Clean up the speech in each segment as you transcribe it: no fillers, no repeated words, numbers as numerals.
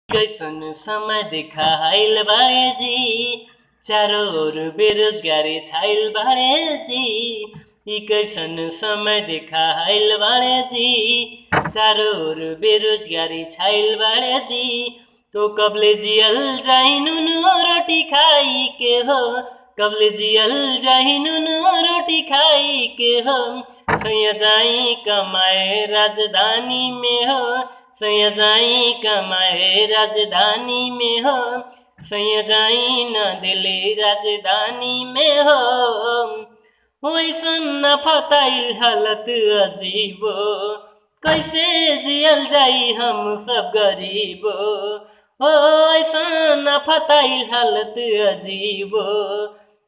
कैसन समय देखाइल बाड़े जी, चारों ओर बेरोजगारी छाइल बाड़े जी। ई कैसन समय देखाइल बाड़े जी, चारों ओर बेरोजगारी छाइल बाड़े जी। तो कबले जियल जाई नुनु रोटी खाई के हो, कबले जियल जाई नुनु रोटी खाई के हो। सैया जाई कमाए राजधानी में हो, सैया जाई कमाए राजधानी में हो, सैया जाई न दिल्ली राजधानी में हो। वैसन न फताइल हालत अजीबो, कैसे जियल जाई हम सब गरीबो। ओ ऐसन न फताइल हालत अजीबो,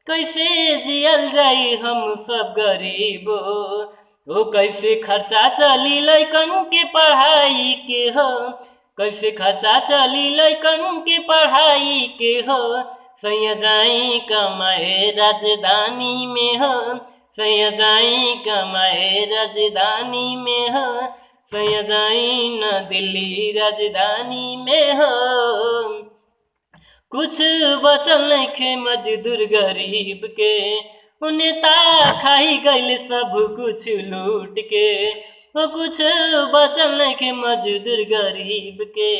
कैसे जियल जाई हम सब गरीबो। ओ कैसे खर्चा चली लइकन के पढ़ाई के हो, कैसे खर्चा चली लइकन के पढ़ाई के हो। सैया जाई कमाए राजधानी में हो, सैया जाई कमाए राजधानी में हो, सैया जाई न दिल्ली राजधानी में हो। कुछ बचल नइखे मजदूर गरीब के, नेता खाई गइल सब कुछ लूट के। ओ कुछ बचल नइखे मजदूर गरीब के,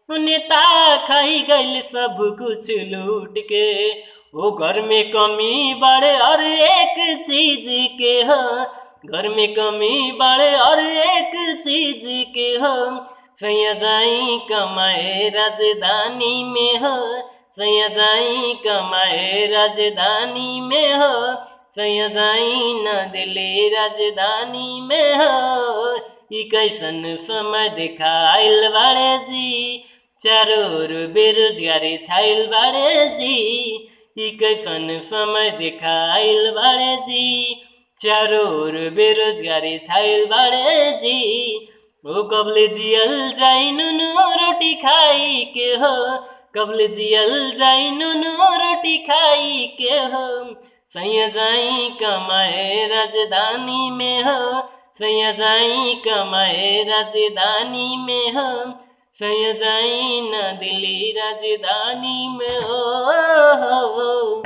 नेता खाई गइल सब कुछ लूट के। ओ घर में कमी बाड़े हर एक चीज के हो, घर में कमी बाड़े हर एक चीज के हो। सैया जाई कमाए राजधानी में हो, सैया जाई कमाए राजधानी में हो, सैया जाई न दिल्ली राजधानी में हो। ई कैसन समय देखाइल बाड़े जी, चारों ओर बेरोजगारी छाइल बाड़े जी। ई कैसन समय देखाइल बाड़े जी, चारों ओर बेरोजगारी छाइल बाड़े जी। ओ कबले जियल जाई नुनु रोटी खाई के हो, कबले जियल जाई नुनु रोटी खाई के हो। सैया जाई कमाए राजधानी में हो, सैया जाई कमाए राजधानी में हो, सैया जाई न दिल्ली राजधानी में हो।